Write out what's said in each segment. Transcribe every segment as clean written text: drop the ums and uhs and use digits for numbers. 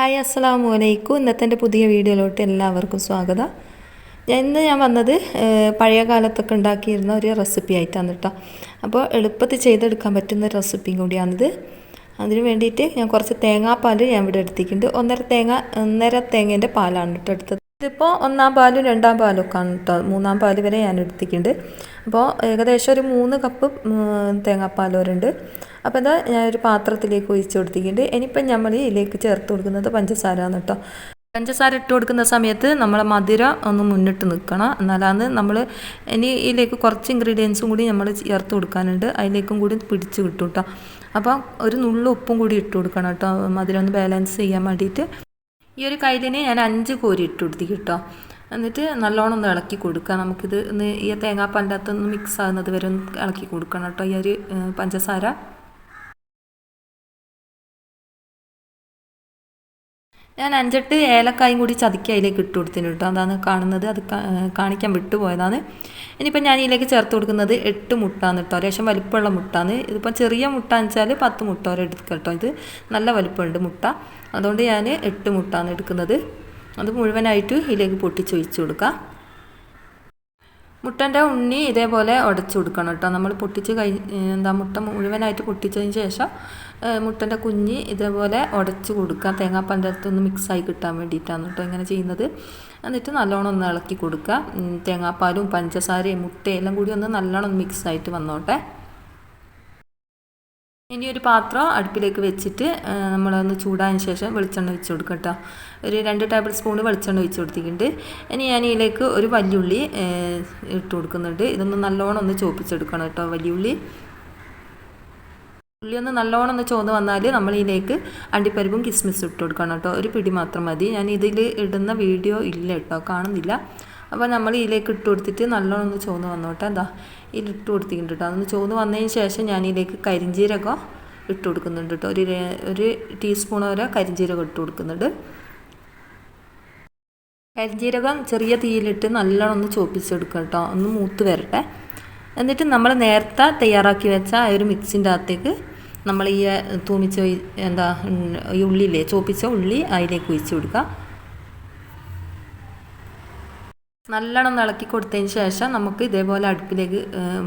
Hi അസ്സലാമു അലൈക്കും. ഇന്നത്തെ എൻ്റെ പുതിയ വീഡിയോയിലോട്ട് എല്ലാവർക്കും സ്വാഗതം. ഇന്ന് ഞാൻ വന്നത് പഴയ കാലത്തൊക്കെ ഉണ്ടാക്കിയിരുന്ന ഒരു റെസിപ്പി ആയിട്ടാണ് കേട്ടോ. അപ്പോൾ എളുപ്പത്തിൽ ചെയ്തെടുക്കാൻ പറ്റുന്ന റെസിപ്പിയും കൂടിയാണിത്. അതിന് വേണ്ടിയിട്ട് ഞാൻ കുറച്ച് തേങ്ങാപ്പാൽ ഞാൻ ഇവിടെ എടുത്തിട്ടുണ്ട്. ഒന്നര തേങ്ങേൻ്റെ പാലാണ് കേട്ടോ എടുത്തത്. ഇതിപ്പോൾ ഒന്നാം പാലും രണ്ടാം പാലും ഒക്കെ ആണ് കേട്ടോ. മൂന്നാം പാൽ വരെ ഞാൻ എടുത്തിട്ടുണ്ട്. അപ്പോൾ ഏകദേശം ഒരു 3 കപ്പ് തേങ്ങാപ്പാൽ വരുന്നുണ്ട്. അപ്പോൾ ഇതാ ഞാനൊരു പാത്രത്തിലേക്ക് ഒഴിച്ച് കൊടുത്തിട്ടുണ്ട്. ഇനിയിപ്പം നമ്മൾ ഇതിലേക്ക് ചേർത്ത് കൊടുക്കുന്നത് പഞ്ചസാര ആണ് കേട്ടോ. പഞ്ചസാര ഇട്ട് കൊടുക്കുന്ന സമയത്ത് നമ്മളെ മധുരം ഒന്ന് മുന്നിട്ട് നിൽക്കണം. എന്നാലാണ് നമ്മൾ ഇതിലേക്ക് കുറച്ച് ഇൻഗ്രീഡിയൻസും കൂടി നമ്മൾ ചേർത്ത് കൊടുക്കാനുണ്ട്. അതിലേക്കും കൂടി പിടിച്ച് കിട്ടും കേട്ടോ. അപ്പോൾ ഒരു നുള്ളു ഉപ്പും കൂടി ഇട്ട് കൊടുക്കണം കേട്ടോ, മധുരം ഒന്ന് ബാലൻസ് ചെയ്യാൻ വേണ്ടിയിട്ട്. ഈ ഒരു കയ്യിലിന് ഞാൻ 5 കോരി ഇട്ട് കൊടുത്തി കേട്ടോ. എന്നിട്ട് നല്ലോണം ഒന്ന് ഇളക്കി കൊടുക്കുക. നമുക്കിത് ഈ തേങ്ങാപ്പാലിൻ്റെ അകത്തൊന്ന് മിക്സ് ആകുന്നത് വരെ ഒന്ന് ഇളക്കി കൊടുക്കണം കേട്ടോ ഈ ഒരു പഞ്ചസാര. ഞാൻ 5-8 ഏലക്കായും കൂടി ചതുക്കി അതിലേക്ക് ഇട്ട് കൊടുത്തിന് കേട്ടോ. അതാണ് കാണുന്നത്, അത് കാണിക്കാൻ വിട്ടുപോയതാണ്. ഇനിയിപ്പോൾ ഞാൻ ഇതിലേക്ക് ചേർത്ത് കൊടുക്കുന്നത് 8 മുട്ടാന്ന് കേട്ടോ. ലേശം വലിപ്പമുള്ള മുട്ടാണ്. ഇതിപ്പോൾ ചെറിയ മുട്ട വെച്ചാൽ 10 മുട്ട വരെ എടുക്കുക കേട്ടോ. ഇത് നല്ല വലിപ്പമുണ്ട് മുട്ട, അതുകൊണ്ട് ഞാൻ 8 മുട്ടാണ് എടുക്കുന്നത്. അത് മുഴുവനായിട്ട് ഇതിലേക്ക് പൊട്ടിച്ചൊഴിച്ച് കൊടുക്കുക. മുട്ടൻ്റെ ഉണ്ണി ഇതേപോലെ ഉടച്ചു കൊടുക്കണം കേട്ടോ. നമ്മൾ പൊട്ടിച്ച് മുട്ട മുഴുവനായിട്ട് പൊട്ടിച്ചതിന് ശേഷം മുട്ടൻ്റെ കുഞ്ഞ് ഇതേപോലെ ഉടച്ച് കൊടുക്കുക. തേങ്ങാപ്പാലിൻ്റെ അടുത്തൊന്ന് മിക്സായി കിട്ടാൻ വേണ്ടിയിട്ടാണ് കേട്ടോ ഇങ്ങനെ ചെയ്യുന്നത്. എന്നിട്ട് നല്ലോണം ഒന്ന് ഇളക്കി കൊടുക്കുക. തേങ്ങാപ്പാലും പഞ്ചസാരയും മുട്ടയും എല്ലാം കൂടി ഒന്ന് നല്ലോണം മിക്സായിട്ട് വന്നോട്ടെ. ഇനി ഒരു പാത്രം അടുപ്പിലേക്ക് വെച്ചിട്ട് നമ്മളൊന്ന് ചൂടായതിന് ശേഷം വെളിച്ചെണ്ണ വെച്ച് കൊടുക്കുക കേട്ടോ. ഒരു 2 ടേബിൾ സ്പൂൺ വെളിച്ചെണ്ണ വെച്ച് കൊടുത്തിട്ടുണ്ട്. ഇനി ഞാൻ ഇതിലേക്ക് ഒരു വലിയുള്ളി ഇട്ട് കൊടുക്കുന്നുണ്ട്. ഇതൊന്ന് നല്ലോണം ഒന്ന് ചോപ്പിച്ചെടുക്കണം കേട്ടോ. ഉള്ളി ഒന്ന് നല്ലോണം ഒന്ന് ചോന്ന് വന്നാൽ നമ്മൾ ഇതിലേക്ക് അണ്ടിപ്പരിപ്പും കിസ്മിസും ഇട്ട് കൊടുക്കണം കേട്ടോ. ഒരു പിടി മാത്രം മതി. ഞാൻ ഇതിൽ ഇടുന്ന വീഡിയോ ഇല്ല കേട്ടോ, കാണുന്നില്ല. അപ്പോൾ നമ്മൾ ഇതിലേക്ക് ഇട്ട് കൊടുത്തിട്ട് നല്ലോണം ഒന്ന് ചോന്ന് വന്നോട്ടെ. എന്താ ഇതിലിട്ട് കൊടുത്തിട്ടുണ്ട് കേട്ടോ. അതൊന്ന് ചോന്ന് വന്നതിന് ശേഷം ഞാൻ ഇതിലേക്ക് കരിഞ്ജീരകം ഇട്ട് കൊടുക്കുന്നുണ്ട് കേട്ടോ. ഒരു ടീസ്പൂൺ വരെ കരിഞ്ജീരകം ഇട്ട് കൊടുക്കുന്നുണ്ട്. കരിഞ്ജീരകം ചെറിയ തീയിലിട്ട് നല്ലോണം ഒന്ന് ചോപ്പിച്ചെടുക്കുക കേട്ടോ, ഒന്ന് മൂത്ത് വരട്ടെ. എന്നിട്ട് നമ്മൾ നേരത്തെ തയ്യാറാക്കി വെച്ച ആ ഒരു മിക്സിൻ്റെ അകത്തേക്ക് നമ്മൾ ഈ തൂമിച്ച ഈ ഉള്ളിയില്ലേ, ചോപ്പിച്ച ഉള്ളി അതിലേക്ക് ഒഴിച്ച് കൊടുക്കുക. നല്ലോണം ഇളക്കി കൊടുത്തതിന് ശേഷം നമുക്ക് ഇതേപോലെ അടുപ്പിലേക്ക്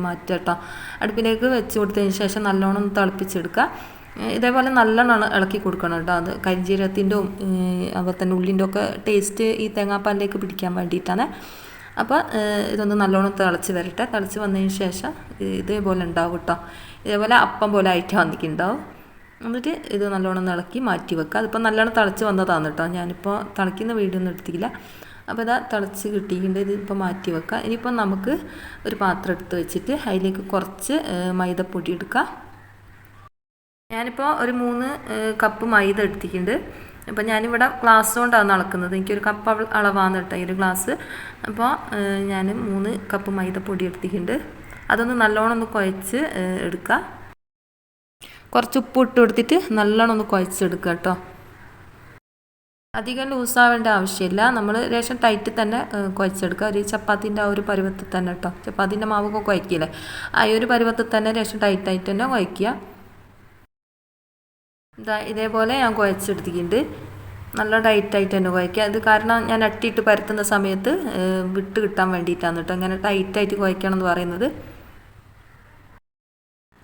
മാറ്റാം കേട്ടോ. അടുപ്പിലേക്ക് വെച്ച് കൊടുത്തതിന് ശേഷം നല്ലോണം തിളപ്പിച്ചെടുക്കുക. ഇതേപോലെ നല്ലോണം ഇളക്കി കൊടുക്കണം കേട്ടോ. അത് കരിഞ്ജീരകത്തിൻ്റെ അതുപോലെ തന്നെ ഉള്ളിൻ്റെ ഒക്കെ ടേസ്റ്റ് ഈ തേങ്ങാപ്പാലിലേക്ക് പിടിക്കാൻ വേണ്ടിയിട്ടാണ്. അപ്പോൾ ഇതൊന്ന് നല്ലോണം തിളച്ച് വരട്ടെ. തിളച്ച് വന്നതിന് ശേഷം ഇതേപോലെ ഉണ്ടാവും കേട്ടോ. ഇതേപോലെ അപ്പം പോലെ ആയിട്ട് വന്നിട്ടുണ്ടാവും. എന്നിട്ട് ഇത് നല്ലോണം ഇളക്കി മാറ്റി വെക്കുക. അതിപ്പോൾ നല്ലോണം തിളച്ച് വന്നതാണ് കേട്ടോ. ഞാനിപ്പോൾ തിളയ്ക്കുന്ന വീഡിയോ ഒന്നും എടുത്തില്ല. അപ്പോൾ ഇതാ തിളച്ച് കിട്ടിയിട്ടുണ്ട്. ഇത് ഇപ്പോൾ മാറ്റി വെക്കുക. ഇനിയിപ്പോൾ നമുക്ക് ഒരു പാത്രം എടുത്ത് വെച്ചിട്ട് അതിലേക്ക് കുറച്ച് മൈദപ്പൊടി എടുക്കുക. ഞാനിപ്പോൾ ഒരു 3 കപ്പ് മൈദ എടുത്തിട്ടുണ്ട്. അപ്പോൾ ഞാനിവിടെ ഗ്ലാസ് കൊണ്ടാണ് അളക്കുന്നത്. എനിക്കൊരു കപ്പ് അളവാണ് കേട്ടോ ഈ ഒരു ഗ്ലാസ്. അപ്പോൾ ഞാൻ 3 കപ്പ് മൈദപ്പൊടി എടുത്തിട്ടുണ്ട്. അതൊന്ന് നല്ലോണം ഒന്ന് കുഴച്ച് എടുക്കുക. കുറച്ച് ഉപ്പ് ഇട്ട് കൊടുത്തിട്ട് നല്ലോണം ഒന്ന് കുഴച്ചെടുക്കുക കേട്ടോ. അധികം ലൂസാവേണ്ട ആവശ്യമില്ല. നമ്മൾ ലേശം ടൈറ്റ് തന്നെ കുഴച്ചെടുക്കുക. ഒരു ചപ്പാത്തിൻ്റെ ആ ഒരു പരുവത്തിൽ തന്നെ കേട്ടോ. ചപ്പാത്തിൻ്റെ മാവൊക്കെ കുഴക്കില്ലേ, ആ ഒരു പരുവത്തിൽ തന്നെ ലേശം ടൈറ്റായിട്ട് തന്നെ കുഴക്കുക. ഇതേപോലെ ഞാൻ കുഴച്ചെടുത്തിട്ടുണ്ട്. നല്ല ടൈറ്റായിട്ട് തന്നെ കുഴക്കുക. അത് കാരണം ഞാൻ അട്ടിയിട്ട് പരത്തുന്ന സമയത്ത് വിട്ട് കിട്ടാൻ വേണ്ടിയിട്ടാണ് കേട്ടോ ഇങ്ങനെ ടൈറ്റായിട്ട് കുഴക്കണം എന്ന് പറയുന്നത്.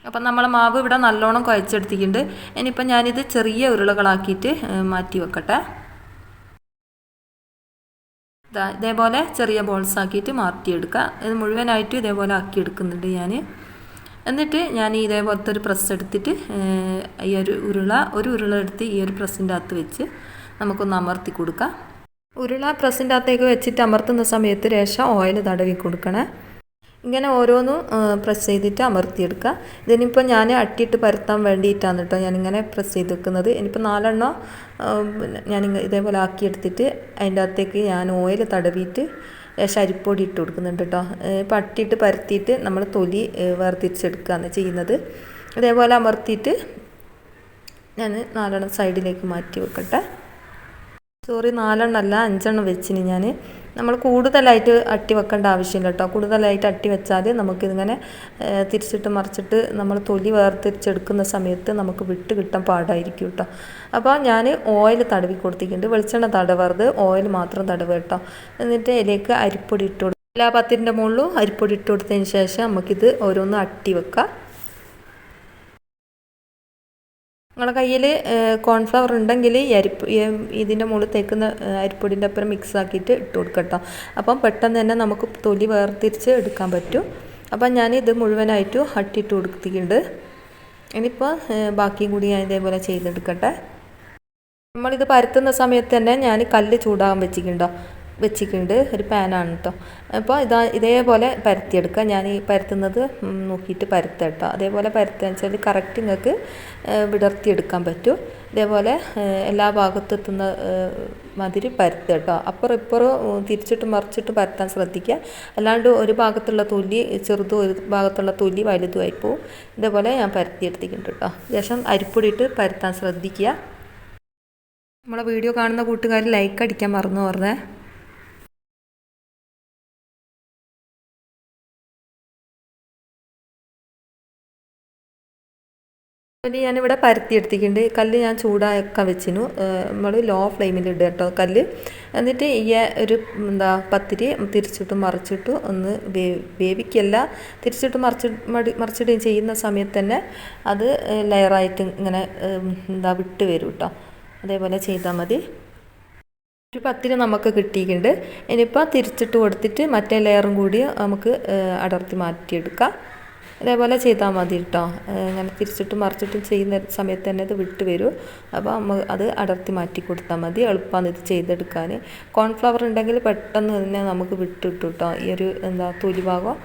അപ്പം നമ്മളെ മാവ് ഇവിടെ നല്ലോണം കുഴച്ചെടുത്തിട്ടുണ്ട്. ഇനിയിപ്പം ഞാനിത് ചെറിയ ഉരുളകളാക്കിയിട്ട് മാറ്റി വെക്കട്ടെ. ഇതേപോലെ ചെറിയ ബോൾസ് ആക്കിയിട്ട് മാറ്റിയെടുക്കുക. ഇത് മുഴുവനായിട്ടും ഇതേപോലെ ആക്കിയെടുക്കുന്നുണ്ട് ഞാൻ. എന്നിട്ട് ഞാൻ ഇതേപോലത്തെ ഒരു പ്രസ് എടുത്തിട്ട് ഈ ഒരു ഉരുള എടുത്ത് ഈ ഒരു പ്രസ്സിൻ്റെ അകത്ത് വെച്ച് നമുക്കൊന്ന് അമർത്തി കൊടുക്കാം. ഉരുള പ്രസ്സിൻ്റെ അകത്തേക്ക് വെച്ചിട്ട് അമർത്തുന്ന സമയത്ത് ലേശം ഓയിൽ തടവി കൊടുക്കണേ. ഇങ്ങനെ ഓരോന്നും പ്രസ് ചെയ്തിട്ട് അമർത്തിയെടുക്കുക. ഇതിനിപ്പോൾ ഞാൻ അട്ടിയിട്ട് പരത്താൻ വേണ്ടിയിട്ടാണ് കേട്ടോ ഞാനിങ്ങനെ പ്രസ് ചെയ്ത് വെക്കുന്നത്. ഇനിയിപ്പോൾ 4 എണ്ണം ഞാൻ ഇതേപോലെ ആക്കിയെടുത്തിട്ട് അതിൻ്റെ അകത്തേക്ക് ഞാൻ ഓയിൽ തടവിയിട്ട് ലേശം അരിപ്പൊടി ഇട്ട് കൊടുക്കുന്നുണ്ട് കേട്ടോ. ഇപ്പോൾ അട്ടിയിട്ട് പരത്തിയിട്ട് നമ്മൾ തൊലി വേർതിരിച്ചെടുക്കുകയാണ് ചെയ്യുന്നത്. ഇതേപോലെ അമർത്തിയിട്ട് ഞാൻ 4 എണ്ണം സൈഡിലേക്ക് മാറ്റി വെക്കട്ടെ. 4 എണ്ണമല്ല 5 എണ്ണം വെച്ചിന് ഞാൻ. നമ്മൾ കൂടുതലായിട്ട് അട്ടി വെക്കേണ്ട ആവശ്യമില്ല കേട്ടോ. കൂടുതലായിട്ട് അട്ടി വെച്ചാൽ നമുക്കിതിങ്ങനെ തിരിച്ചിട്ട് മറിച്ചിട്ട് നമ്മൾ തൊലി വേർതിരിച്ചെടുക്കുന്ന സമയത്ത് നമുക്ക് വിട്ട് കിട്ടാൻ പാടായിരിക്കും കേട്ടോ. അപ്പോൾ ഞാൻ ഓയിൽ തടവി കൊടുത്തിട്ടുണ്ട്. വെളിച്ചെണ്ണ തടവരുത്, ഓയിൽ മാത്രം തടവ് കേട്ടോ. എന്നിട്ട് ഇതിലേക്ക് അരിപ്പൊടി ഇട്ട് കൊടുക്കും. എല്ലാ പത്തിരിൻ്റെ മുകളിലും അരിപ്പൊടി ഇട്ട് കൊടുത്തതിന് ശേഷം നമുക്കിത് ഓരോന്ന് അട്ടി വെക്കാം. നിങ്ങളുടെ കയ്യിൽ കോൺഫ്ലവർ ഉണ്ടെങ്കിൽ ഇതിൻ്റെ മുകളിൽ തേക്കുന്ന അരിപ്പൊടിൻ്റെ ഒപ്പം മിക്സ് ആക്കിയിട്ട് ഇട്ട് കൊടുക്കട്ടോ. അപ്പം പെട്ടെന്ന് തന്നെ നമുക്ക് തൊലി വേർതിരിച്ച് എടുക്കാൻ പറ്റും. അപ്പം ഞാനിത് മുഴുവനായിട്ടും അട്ടിയിട്ട് കൊടുത്തിട്ടുണ്ട്. ഇനിയിപ്പോൾ ബാക്കിയും കൂടി ഞാൻ ഇതേപോലെ ചെയ്തെടുക്കട്ടെ. നമ്മളിത് പരത്തുന്ന സമയത്ത് തന്നെ ഞാൻ കല്ല് ചൂടാകാൻ വെച്ചിട്ടുണ്ട്. ഒരു പാനാണ് കേട്ടോ. അപ്പോൾ ഇതേപോലെ പരത്തിയെടുക്കുക. ഞാൻ ഈ പരത്തുന്നത് നോക്കിയിട്ട് പരത്തുക കേട്ടോ. അതേപോലെ പരത്തുക വെച്ചാൽ കറക്റ്റ് നിങ്ങൾക്ക് വിടർത്തിയെടുക്കാൻ പറ്റും. ഇതേപോലെ എല്ലാ ഭാഗത്തും എത്തുന്ന മാതിരി പരത്തുക കേട്ടോ. അപ്പുറം ഇപ്പുറം തിരിച്ചിട്ട് മറിച്ചിട്ട് പരത്താൻ ശ്രദ്ധിക്കുക. അല്ലാണ്ട് ഒരു ഭാഗത്തുള്ള തൊലി ചെറുതും ഒരു ഭാഗത്തുള്ള തൊലി വലുതുമായി പോവും. ഇതേപോലെ ഞാൻ പരത്തിയെടുത്തിട്ടുണ്ട് കേട്ടോ. ശേഷം അരിപ്പൊടി ഇട്ട് പരത്താൻ ശ്രദ്ധിക്കുക. നമ്മളെ വീഡിയോ കാണുന്ന കൂട്ടുകാർ ലൈക്ക് അടിക്കാൻ മറന്നു പറഞ്ഞേ. കല്ല് ഞാനിവിടെ പരത്തിയെടുത്തിട്ടുണ്ട്. കല്ല് ഞാൻ ചൂടാക്കാൻ വെച്ചിരുന്നു. നമ്മൾ ലോ ഫ്ലെയിമിൽ ഇടുക കേട്ടോ കല്ല്. എന്നിട്ട് ഈ ഒരു പത്തിരി തിരിച്ചിട്ടും മറിച്ചിട്ടും ഒന്ന് വേവിക്കല്ല, തിരിച്ചിട്ട് മറിച്ചിടുകയും ചെയ്യുന്ന സമയത്ത് തന്നെ അത് ലെയറായിട്ട് ഇങ്ങനെ വിട്ട് വരും കേട്ടോ. അതേപോലെ ചെയ്താൽ മതി. ഒരു പത്തിരി നമുക്ക് കിട്ടിയിട്ടുണ്ട്. ഇനിയിപ്പോൾ തിരിച്ചിട്ട് കൊടുത്തിട്ട് മറ്റേ ലെയറും കൂടി നമുക്ക് അടർത്തി മാറ്റിയെടുക്കാം. അതേപോലെ ചെയ്താൽ മതി കേട്ടോ. അങ്ങനെ തിരിച്ചിട്ടും മറിച്ചിട്ടും ചെയ്യുന്ന സമയത്ത് തന്നെ ഇത് വിട്ട് വരും. അപ്പോൾ അത് അടർത്തി മാറ്റി കൊടുത്താൽ മതി. എളുപ്പമാണ് ഇത് ചെയ്തെടുക്കാൻ. കോൺഫ്ലവർ ഉണ്ടെങ്കിൽ പെട്ടെന്ന് തന്നെ നമുക്ക് വിട്ടിട്ടു കേട്ടോ ഈ ഒരു തൊലി ഭാഗം.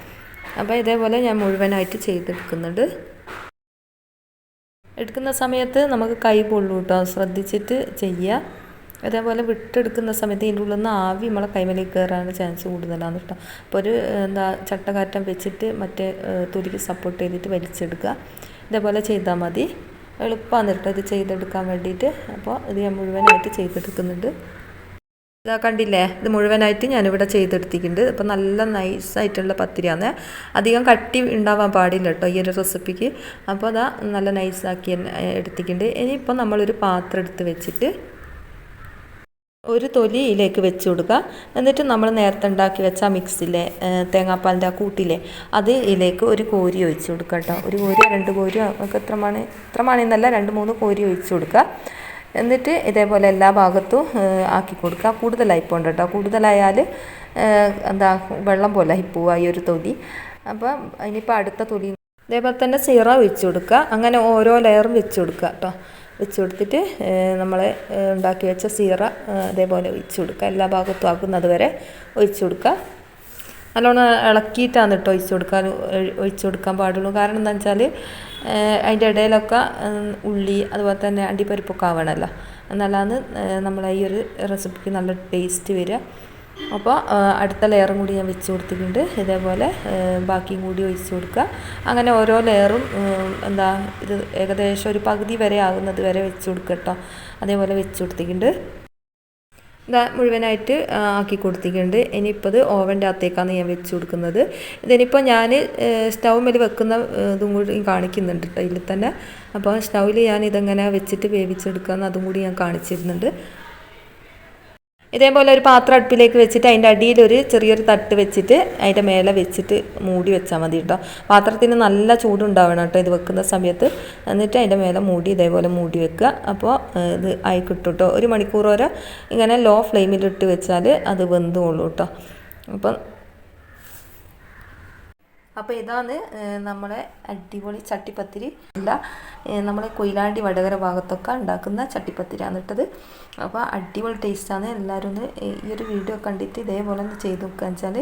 അപ്പോൾ ഇതേപോലെ ഞാൻ മുഴുവനായിട്ട് ചെയ്തെടുക്കുന്നുണ്ട്. എടുക്കുന്ന സമയത്ത് നമുക്ക് കൈ പൊള്ളു കേട്ടോ, ശ്രദ്ധിച്ചിട്ട് ചെയ്യുക. അതേപോലെ വിട്ടെടുക്കുന്ന സമയത്ത് ഇതിൻ്റെ ഉള്ളിൽ നിന്ന് ആവി നമ്മളെ കൈമേലേക്ക് കയറാൻ ചാൻസ് കൂടുതലാണ് കേട്ടോ. അപ്പോൾ ഒരു ചട്ടകാറ്റം വെച്ചിട്ട് മറ്റേ തൊലിക്ക് സപ്പോർട്ട് ചെയ്തിട്ട് വലിച്ചെടുക്കുക. ഇതേപോലെ ചെയ്താൽ മതി. എളുപ്പമാണ് കേട്ടോ ഇത് ചെയ്തെടുക്കാൻ വേണ്ടിയിട്ട്. അപ്പോൾ ഇത് ഞാൻ മുഴുവനായിട്ട് ചെയ്തെടുക്കുന്നുണ്ട്. ഇതാ കണ്ടില്ലേ, ഇത് മുഴുവനായിട്ട് ഞാനിവിടെ ചെയ്തെടുത്തിട്ടുണ്ട്. അപ്പോൾ നല്ല നൈസായിട്ടുള്ള പത്തിരിയാണ്. അധികം കട്ടി ഉണ്ടാവാൻ പാടില്ല കേട്ടോ ഈ ഒരു റെസിപ്പിക്ക്. അപ്പോൾ അതാ നല്ല നൈസാക്കി എടുത്തിട്ടുണ്ട്. ഇനിയിപ്പോൾ നമ്മളൊരു പാത്രം എടുത്ത് വെച്ചിട്ട് ഒരു തൊലി ഇതിലേക്ക് വെച്ച് കൊടുക്കുക. എന്നിട്ട് നമ്മൾ നേരത്തെ ഉണ്ടാക്കി വെച്ച മിക്സിലെ തേങ്ങാപ്പാലിൻ്റെ ആ കൂട്ടിലെ അത് ഇതിലേക്ക് ഒരു കോരി ഒഴിച്ച് കൊടുക്കുക കേട്ടോ. ഒരു കോരിയോ 2 കോരിയോ നമുക്ക് എത്ര മണിന്നല്ല 2-3 കോരി ഒഴിച്ച് കൊടുക്കുക. എന്നിട്ട് ഇതേപോലെ എല്ലാ ഭാഗത്തും ആക്കി കൊടുക്കുക. കൂടുതലായി പോകണ്ട കേട്ടോ. കൂടുതലായാൽ വെള്ളം പോലെ പോവുക ഈ ഒരു തൊലി. അപ്പം ഇനിയിപ്പോൾ അടുത്ത തൊലി ഇതേപോലെ തന്നെ സീറ ഒഴിച്ച് കൊടുക്കുക. അങ്ങനെ ഓരോ ലെയറും വെച്ച് കൊടുക്കുക കേട്ടോ. വെച്ച് കൊടുത്തിട്ട് നമ്മൾ ഉണ്ടാക്കി വെച്ച സീറ അതേപോലെ ഒഴിച്ച് കൊടുക്കുക. എല്ലാ ഭാഗത്തും ആക്കുന്നത് വരെ ഒഴിച്ച് കൊടുക്കുക. നല്ലോണം ഇളക്കിയിട്ടാണ് കേട്ടോ ഒഴിച്ച് കൊടുക്കാൻ പാടുള്ളൂ. കാരണം എന്താ വെച്ചാൽ അതിൻ്റെ ഇടയിലൊക്കെ ഉള്ളി അതുപോലെ തന്നെ അണ്ടിപ്പരിപ്പൊക്കെ ആവണമല്ലോ. എന്നാലാണ് നമ്മളെ ഈ ഒരു റെസിപ്പിക്ക് നല്ല ടേസ്റ്റ് വരിക. അപ്പോൾ അടുത്ത ലെയറും കൂടി ഞാൻ വെച്ച് കൊടുത്തിട്ടുണ്ട്. ഇതേപോലെ ബാക്കിയും കൂടി ഒഴിച്ച് കൊടുക്കുക. അങ്ങനെ ഓരോ ലെയറും ഇത് ഏകദേശം ഒരു പകുതി വരെ ആകുന്നത് വരെ വെച്ച് കൊടുക്കുക കേട്ടോ. അതേപോലെ വെച്ച് കൊടുത്തിട്ടുണ്ട്. മുഴുവനായിട്ട് ആക്കി കൊടുത്തിട്ടുണ്ട്. ഇനിയിപ്പോൾ ഇത് ഓവൻ്റെ അകത്തേക്കാണ് ഞാൻ വെച്ച് കൊടുക്കുന്നത്. ഇതിനിപ്പോൾ ഞാൻ സ്റ്റൗവിൽ വെക്കുന്ന ഇതും കൂടി കാണിക്കുന്നുണ്ട് കേട്ടോ ഇതിൽ തന്നെ. അപ്പോൾ സ്റ്റൗവിൽ ഞാൻ ഇതെങ്ങനെ വെച്ചിട്ട് വേവിച്ചെടുക്കാമെന്ന് അതും കൂടി ഞാൻ കാണിച്ചിരുന്നുണ്ട്. ഇതേപോലെ ഒരു പാത്രം അടുപ്പിലേക്ക് വെച്ചിട്ട് അതിൻ്റെ അടിയിൽ ഒരു ചെറിയൊരു തട്ട് വെച്ചിട്ട് അതിൻ്റെ മേലെ വെച്ചിട്ട് മൂടി വെച്ചാൽ മതി കേട്ടോ. പാത്രത്തിന് നല്ല ചൂടുണ്ടാവണം കേട്ടോ ഇത് വെക്കുന്ന സമയത്ത്. എന്നിട്ട് അതിൻ്റെ മേലെ മൂടി ഇതേപോലെ മൂടി വെക്കുക. അപ്പോൾ ഇത് ആയി കിട്ടും കേട്ടോ. 1 മണിക്കൂർ വരെ ഇങ്ങനെ ലോ ഫ്ലെയിമിലിട്ട് വെച്ചാൽ അത് വെന്തുകൊള്ളൂ കേട്ടോ. അപ്പോൾ ഇതാണ് നമ്മളെ അടിപൊളി ചട്ടിപ്പത്തിരി. നമ്മളെ കൊയിലാണ്ടി വടകര ഭാഗത്തൊക്കെ ഉണ്ടാക്കുന്ന ചട്ടിപ്പത്തിരിയാണ് ഇട്ടത്. അപ്പോൾ അടിപൊളി ടേസ്റ്റാണ്. എല്ലാവരും ഒന്ന് ഈ ഒരു വീഡിയോ കണ്ടിട്ട് ഇതേപോലെ ഒന്ന് ചെയ്ത് നോക്കുക വെച്ചാൽ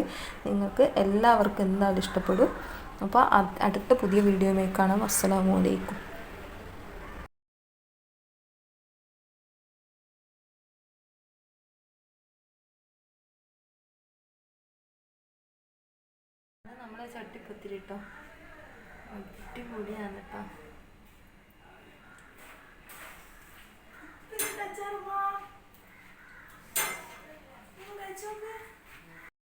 നിങ്ങൾക്ക് എല്ലാവർക്കും എന്തായാലും ഇഷ്ടപ്പെടും. അപ്പോൾ അടുത്ത പുതിയ വീഡിയോയുമായി കാണാം. അസ്സലാമു അലൈക്കും. നമ്മളെ ചട്ടിപ്പത്തിരി കേട്ടോ അടിപൊളിയാണ് കേട്ടോ.